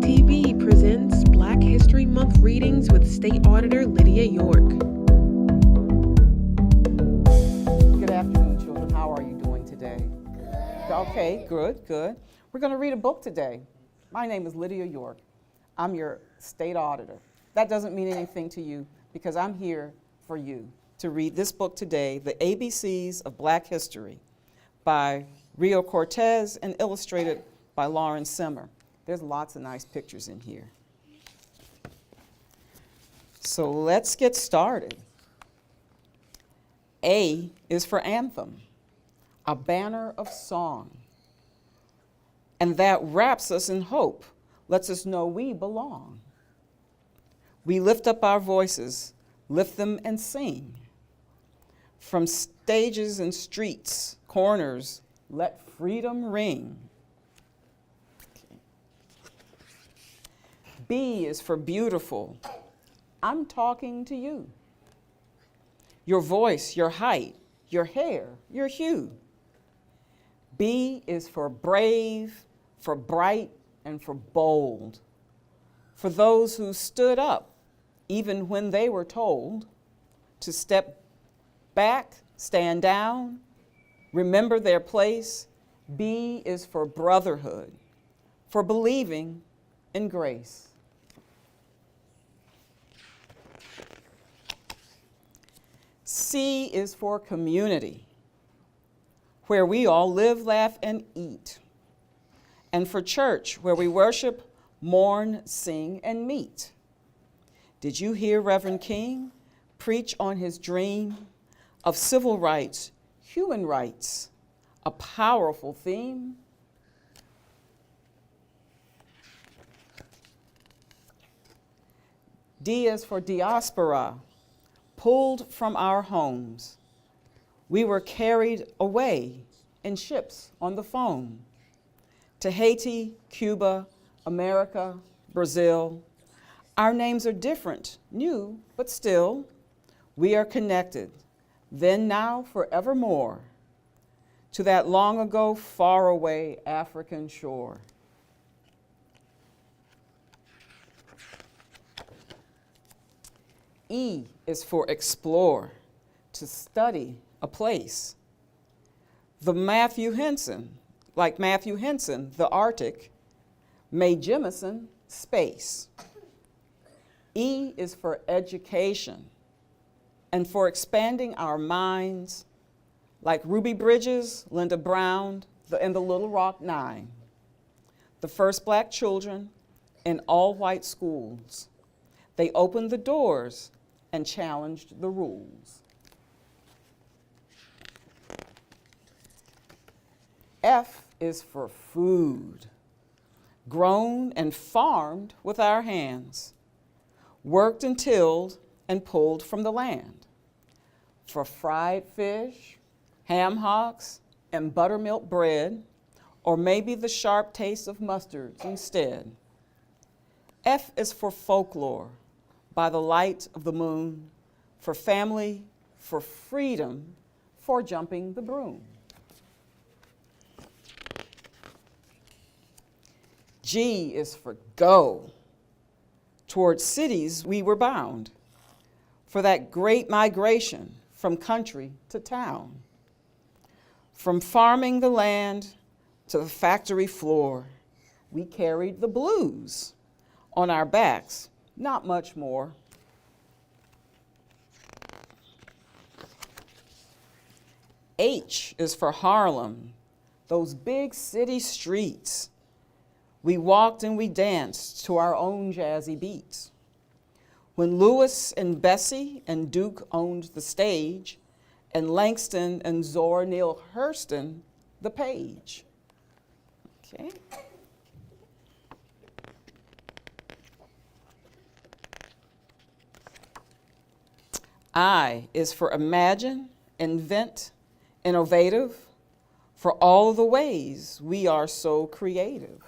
DETV presents Black History Month readings with State Auditor Lydia York. Good afternoon, children. How are you doing today? Okay, good. We're going to read a book today. My name is Lydia York. I'm your state auditor. That doesn't mean anything to you because I'm here for you to read this book today, The ABCs of Black History by Rio Cortez and illustrated by Lauren Simmer. There's lots of nice pictures in here. So let's get started. A is for anthem, a banner of song. And that wraps us in hope, lets us know we belong. We lift up our voices, lift them and sing. From stages and streets, corners, let freedom ring. B is for beautiful. I'm talking to you. Your voice, your height, your hair, your hue. B is for brave, for bright, and for bold. For those who stood up, even when they were told to step back, stand down, remember their place. B is for brotherhood, for believing in grace. C is for community, where we all live, laugh, and eat. And for church, where we worship, mourn, sing, and meet. Did you hear Reverend King preach on his dream of civil rights, human rights, a powerful theme? D is for diaspora, pulled from our homes. We were carried away in ships on the foam to Haiti, Cuba, America, Brazil. Our names are different, new, but still, we are connected, then, now, forevermore, to that long ago, far away African shore. E is for explore, to study a place. Like Matthew Henson, the Arctic, Mae Jemison, space. E is for education and for expanding our minds, like Ruby Bridges, Linda Brown, and the Little Rock Nine, the first Black children in all-white schools. They opened the doors and challenged the rules. F is for food, grown and farmed with our hands, worked and tilled and pulled from the land. For fried fish, ham hocks, and buttermilk bread, or maybe the sharp taste of mustards instead. F is for folklore, by the light of the moon, for family, for freedom, for jumping the broom. G is for go, towards cities we were bound, for that great migration from country to town, from farming the land to the factory floor. We carried the blues on our backs, not much more. H is for Harlem, those big city streets. We walked and we danced to our own jazzy beats. When Lewis and Bessie and Duke owned the stage, and Langston and Zora Neale Hurston the page. Okay. I is for imagine, invent, innovative, for all the ways we are so creative.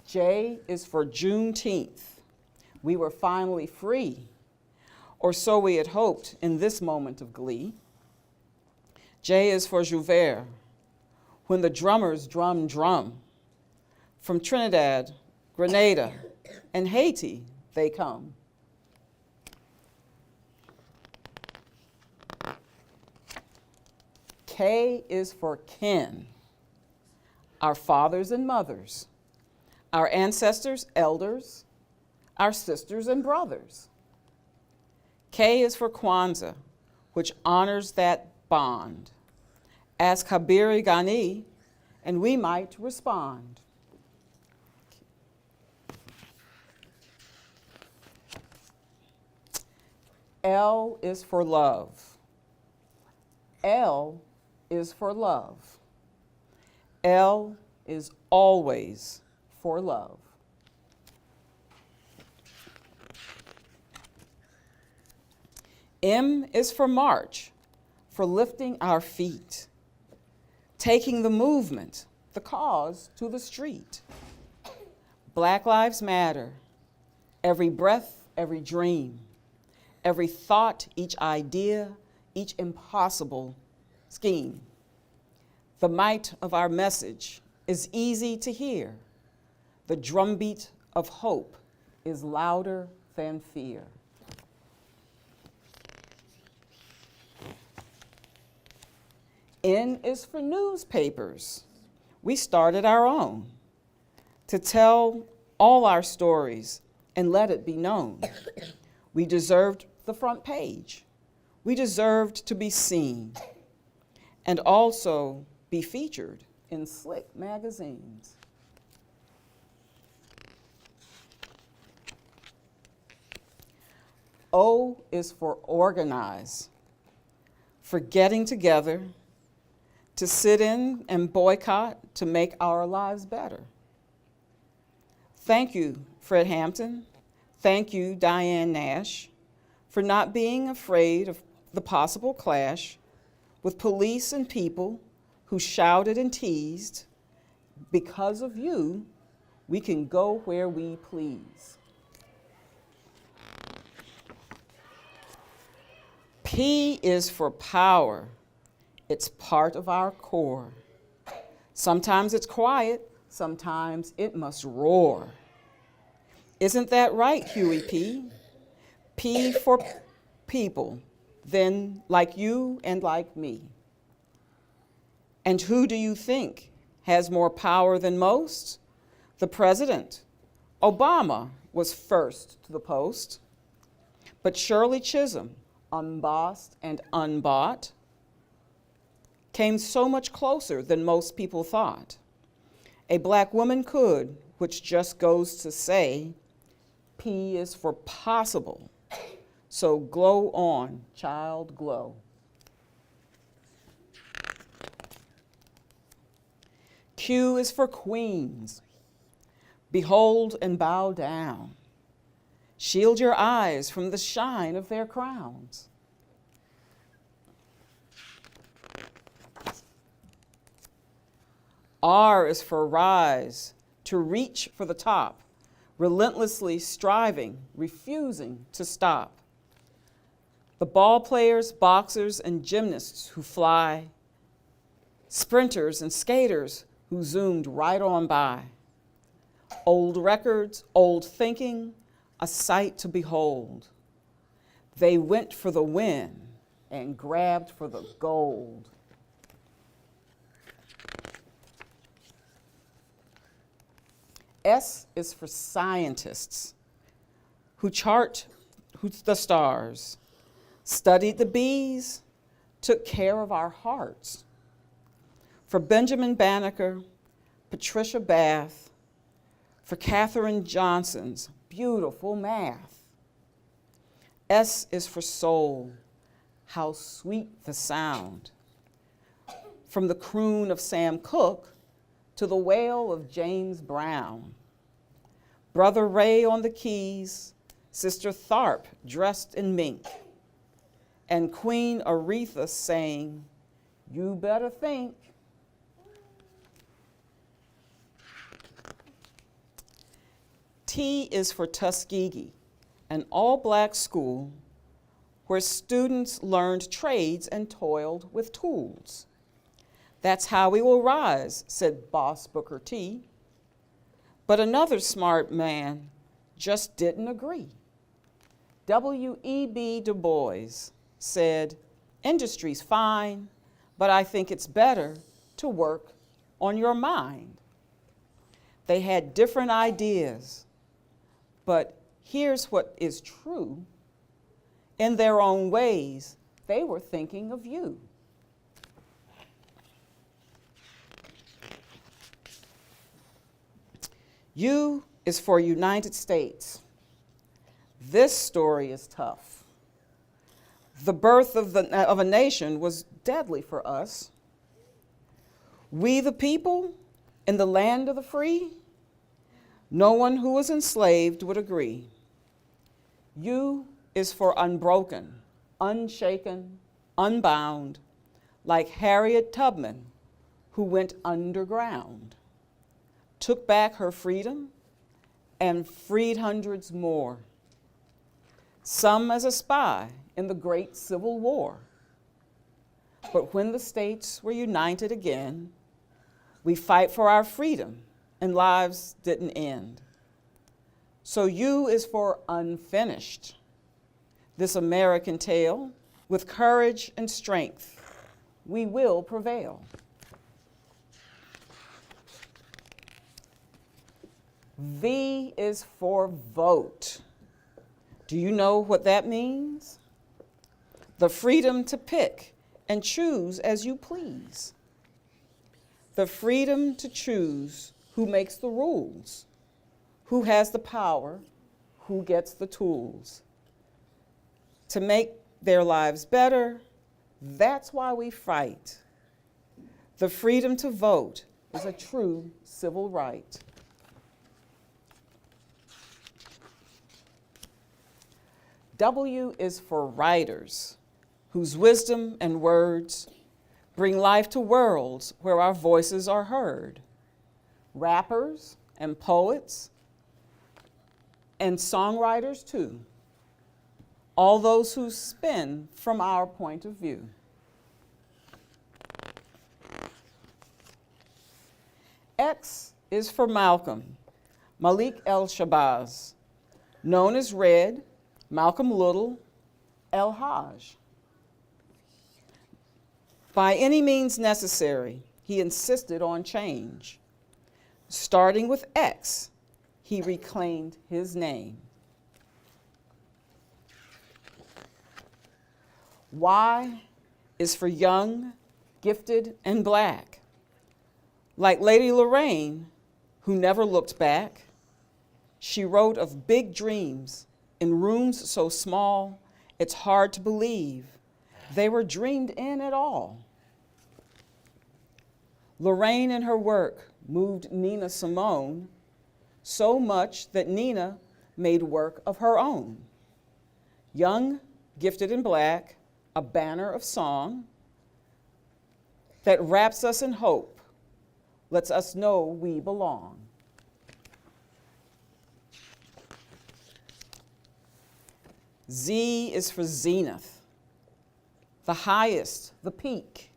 J is for Juneteenth. We were finally free, or so we had hoped in this moment of glee. J is for Jouvert, when the drummers drum drum. From Trinidad, Grenada, and Haiti they come. K is for kin, our fathers and mothers, our ancestors, elders, our sisters and brothers. K is for Kwanzaa, which honors that bond. Ask Habiri Ghani, and we might respond. L is for love. L is for love. L is always for love. M is for march, for lifting our feet, taking the movement, the cause to the street. Black Lives Matter, every breath, every dream, every thought, each idea, each impossible scheme. The might of our message is easy to hear. The drumbeat of hope is louder than fear. N is for newspapers. We started our own to tell all our stories and let it be known. We deserved the front page. We deserved to be seen and also be featured in slick magazines. O is for organize, for getting together, to sit in and boycott to make our lives better. Thank you, Fred Hampton. Thank you, Diane Nash, for not being afraid of the possible clash with police and people who shouted and teased. Because of you, we can go where we please. P is for power. It's part of our core. Sometimes it's quiet, sometimes it must roar. Isn't that right, Huey P? P for people, then like you and like me. And who do you think has more power than most? The president. Obama was first to the post, but Shirley Chisholm, unbossed and unbought, came so much closer than most people thought. A black woman could, which just goes to say, P is for possible. So glow on, child, glow. Q is for queens. Behold and bow down. Shield your eyes from the shine of their crowns. R is for rise, to reach for the top, relentlessly striving, refusing to stop. The ball players, boxers, and gymnasts who fly, sprinters and skaters who zoomed right on by. Old records, old thinking, a sight to behold. They went for the win and grabbed for the gold. S is for scientists who chart the stars, studied the bees, took care of our hearts. For Benjamin Banneker, Patricia Bath, for Katherine Johnson's beautiful math. S is for soul, how sweet the sound. From the croon of Sam Cooke to the wail of James Brown. Brother Ray on the keys, Sister Tharp dressed in mink, and Queen Aretha saying, "You better think." T is for Tuskegee, an all-black school where students learned trades and toiled with tools. That's how we will rise, said Boss Booker T. But another smart man just didn't agree. W.E.B. Du Bois said, industry's fine, but I think it's better to work on your mind. They had different ideas, but here's what is true. In their own ways, they were thinking of you. U is for United States. This story is tough. The birth of a nation was deadly for us. We the people in the land of the free, no one who was enslaved would agree. U is for unbroken, unshaken, unbound, like Harriet Tubman, who went underground, took back her freedom, and freed hundreds more. Some as a spy in the Great Civil War. But when the states were united again, we fight for our freedom, and lives didn't end. So U is for unfinished. This American tale, with courage and strength, we will prevail. V is for vote. Do you know what that means? The freedom to pick and choose as you please. The freedom to choose who makes the rules, who has the power, who gets the tools. To make their lives better, that's why we fight. The freedom to vote is a true civil right. W is for writers, whose wisdom and words bring life to worlds where our voices are heard. Rappers and poets and songwriters too. All those who spin from our point of view. X is for Malcolm, Malik El-Shabazz, known as Red, Malcolm Little, El-Hajj. By any means necessary, he insisted on change. Starting with X, he reclaimed his name. Y is for young, gifted, and black. Like Lady Lorraine, who never looked back, she wrote of big dreams in rooms so small, it's hard to believe they were dreamed in at all. Lorraine in her work moved Nina Simone so much that Nina made work of her own. Young, gifted, and black, a banner of song that wraps us in hope, lets us know we belong. Z is for zenith, the highest, the peak,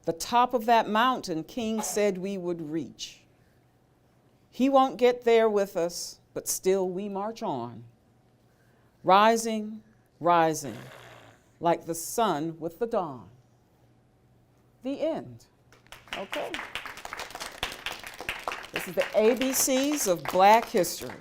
the top of that mountain King said we would reach. He won't get there with us, but still we march on, rising, rising, like the sun with the dawn. The end. Okay. This is the ABCs of Black history.